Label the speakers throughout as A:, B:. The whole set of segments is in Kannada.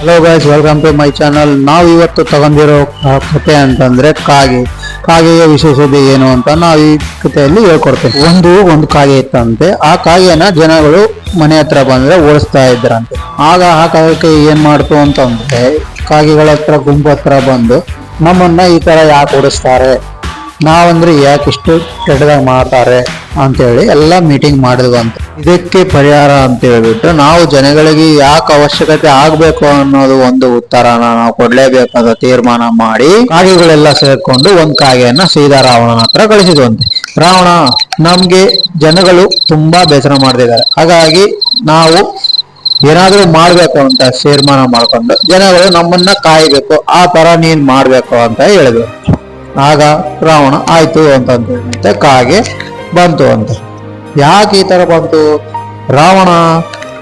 A: Hello guys, welcome to my channel. ನಾವು ಇವತ್ತು ತಗೊಂಡಿರೋ ಕತೆ ಅಂತಂದ್ರೆ ಕಾಗೆಯ ವಿಶೇಷತೆ ಏನು ಅಂತ ನಾವು ಈ ಕಥೆಯಲ್ಲಿ ಹೇಳ್ಕೊಡ್ತೇವೆ. ಒಂದು ಕಾಗೆ ಇತ್ತಂತೆ. ಆ ಕಾಗೆನ ಜನಗಳು ಮನೆ ಹತ್ರ ಬಂದ್ರೆ ಓಡಿಸ್ತಾ ಇದ್ರಂತೆ. ಆಗ ಆ ಕಾಗೆ ಏನ್ ಮಾಡ್ತು ಅಂತಂದ್ರೆ, ಕಾಗೆಗಳ ಹತ್ರ ಗುಂಪು ಹತ್ರ ಬಂದು ನಮ್ಮನ್ನ ಈ ತರ ಯಾಕೆ ಓಡಿಸ್ತಾರೆ, ನಾವಂದ್ರೆ ಯಾಕೆ ಇಷ್ಟು ಕೆಟ್ಟದಾಗ ಮಾಡ್ತಾರೆ ಅಂತೇಳಿ ಎಲ್ಲ ಮೀಟಿಂಗ್ ಮಾಡಿದ್ವಂತೆ. ಇದಕ್ಕೆ ಪರಿಹಾರ ಅಂತ ಹೇಳ್ಬಿಟ್ಟು ನಾವು ಜನಗಳಿಗೆ ಯಾಕೆ ಅವಶ್ಯಕತೆ ಆಗ್ಬೇಕು ಅನ್ನೋದು ಒಂದು ಉತ್ತರನ ನಾವು ಕೊಡ್ಲೇಬೇಕಂತ ತೀರ್ಮಾನ ಮಾಡಿ ಕಾಗೆಗಳೆಲ್ಲ ಸೇರ್ಕೊಂಡು ಒಂದ್ ಕಾಗೆಯನ್ನ ಸೀದಾ ರಾವಣನ ಹತ್ರ ಕಳಿಸಿದ್ವಂತೆ. ರಾವಣ, ನಮ್ಗೆ ಜನಗಳು ತುಂಬಾ ಬೇಸರ ಮಾಡ್ತಿದ್ದಾರೆ, ಹಾಗಾಗಿ ನಾವು ಏನಾದ್ರೂ ಮಾಡ್ಬೇಕು ಅಂತ ತೀರ್ಮಾನ ಮಾಡ್ಕೊಂಡು ಜನಗಳು ನಮ್ಮನ್ನ ಕಾಯ್ಬೇಕು, ಆ ತರ ನೀನ್ ಮಾಡ್ಬೇಕು ಅಂತ ಹೇಳಿದ್ರು. ಆಗ ರಾವಣ ಆಯ್ತು ಅಂತಂತ ಕಾಗೆ ಬಂತು ಅಂತ. ಯಾಕೆ ಈ ತರ ಬಂತು? ರಾವಣ,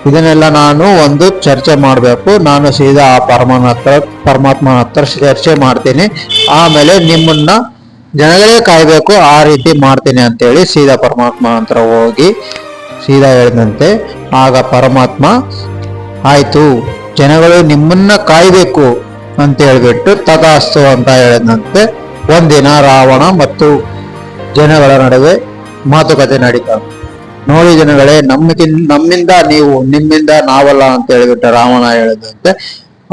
A: ಇದನ್ನೆಲ್ಲ ನಾನು ಒಂದು ಚರ್ಚೆ ಮಾಡ್ಬೇಕು, ನಾನು ಸೀದಾ ಆ ಪರಮಾತ್ಮನ ಹತ್ರ ಚರ್ಚೆ ಮಾಡ್ತೀನಿ, ಆಮೇಲೆ ನಿಮ್ಮನ್ನ ಜನಗಳೇ ಕಾಯ್ಬೇಕು ಆ ರೀತಿ ಮಾಡ್ತೀನಿ ಅಂತೇಳಿ ಸೀದಾ ಪರಮಾತ್ಮನ ಹತ್ರ ಹೋಗಿ ಸೀದಾ ಹೇಳಿದಂತೆ. ಆಗ ಪರಮಾತ್ಮ ಆಯ್ತು, ಜನಗಳು ನಿಮ್ಮನ್ನ ಕಾಯ್ಬೇಕು ಅಂತ ಹೇಳ್ಬಿಟ್ಟು ತಥಾಸ್ತು ಅಂತ ಹೇಳಿದಂತೆ. ಒಂದಿನ ರಾವಣ ಮತ್ತು ಜನಗಳ ನಡುವೆ ಮಾತುಕತೆ ನಡೀತಾ. ನೋಡಿ ಜನಗಳೇ, ನಮ್ಮಿಂದ ನೀವು, ನಿಮ್ಮಿಂದ ನಾವಲ್ಲ ಅಂತ ಹೇಳ್ಬಿಟ್ಟು ರಾವಣ ಹೇಳಿದಂತೆ.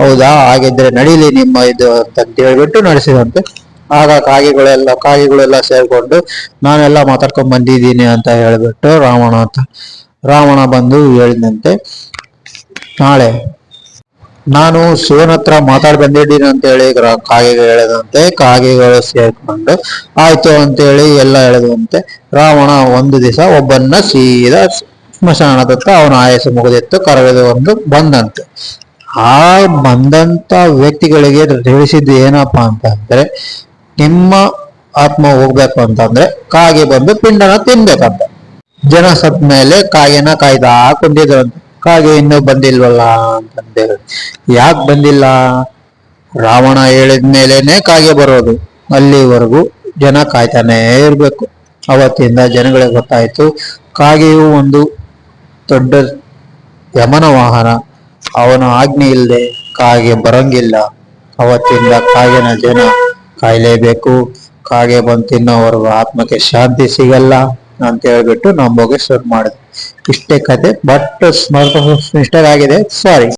A: ಹೌದಾ, ಹಾಗಿದ್ರೆ ನಡೀಲಿ ನಿಮ್ಮ ಇದು ಅಂತ ಹೇಳ್ಬಿಟ್ಟು ನಡೆಸಿದಂತೆ. ಆಗ ಕಾಗೆಗಳೆಲ್ಲ ಸೇರ್ಕೊಂಡು ನಾನೆಲ್ಲ ಮಾತಾಡ್ಕೊಂಡ್ ಬಂದಿದ್ದೀನಿ ಅಂತ ಹೇಳ್ಬಿಟ್ಟು ರಾವಣ ಬಂದು ಹೇಳಿದಂತೆ, ನಾಳೆ ನಾನು ಶಿವನ ಹತ್ರ ಮಾತಾಡಿ ಬಂದಿದ್ದೀನಿ ಅಂತ ಹೇಳಿ ಕಾಗೆಗಳು ಹೇಳದಂತೆ. ಕಾಗೆಗಳು ಸೇರ್ಕೊಂಡು ಆಯ್ತು ಅಂತೇಳಿ ಎಲ್ಲ ಹೇಳದಂತೆ. ರಾವಣ ಒಂದು ದಿವಸ ಒಬ್ಬನ್ನ ಸೀದಾ ಸ್ಮಶಾನದತ್ತ ಅವನ ಆಯಸ್ಸು ಮುಗಿದಿತ್ತು ಕರೆದು ಬಂದಂತೆ. ಆ ಬಂದಂತ ವ್ಯಕ್ತಿಗಳಿಗೆ ತಿಳಿಸಿದ್ದು ಏನಪ್ಪಾ ಅಂತಂದ್ರೆ, ನಿಮ್ಮ ಆತ್ಮ ಹೋಗ್ಬೇಕು ಅಂತಂದ್ರೆ ಕಾಗೆ ಬಂದು ಪಿಂಡನ ತಿನ್ಬೇಕಂತ. ಜನ ಸತ್ ಮೇಲೆ ಕಾಗೆನ ಕಾಯ್ದಾ ಕುಂದಿದ್ರಂತೆ. ಕಾಗೆ ಇನ್ನೂ ಬಂದಿಲ್ವಲ್ಲ ಅಂತಂದೇಳಿ. ಯಾಕೆ ಬಂದಿಲ್ಲ? ರಾವಣ ಹೇಳಿದ್ಮೇಲೆನೆ ಕಾಗೆ ಬರೋದು, ಅಲ್ಲಿವರೆಗೂ ಜನ ಕಾಯ್ತಾನೆ ಇರ್ಬೇಕು. ಅವತ್ತಿಂದ ಜನಗಳಿಗೆ ಗೊತ್ತಾಯ್ತು, ಕಾಗೆಯು ಒಂದು ದೊಡ್ಡ ಯಮನ ವಾಹನ, ಅವನ ಆಜ್ಞೆ ಇಲ್ಲದೆ ಕಾಗೆ ಬರಂಗಿಲ್ಲ. ಅವತ್ತಿಂದ ಕಾಗೆನ ಜನ ಕಾಯ್ಲೇಬೇಕು, ಕಾಗೆ ಬಂದು ತಿನ್ನೋವರೆಗೂ ಆತ್ಮಕ್ಕೆ ಶಾಂತಿ ಸಿಗಲ್ಲ ಅಂತ ಹೇಳ್ಬಿಟ್ಟು ನಂಬೋಗೆ ಶುರು ಮಾಡಿದ್ರು. ಇಷ್ಟೇ ಕತೆ, ಬಟ್ ಮಿಸ್ಟೇಕ್ ಆಗಿದೆ, ಸಾರಿ.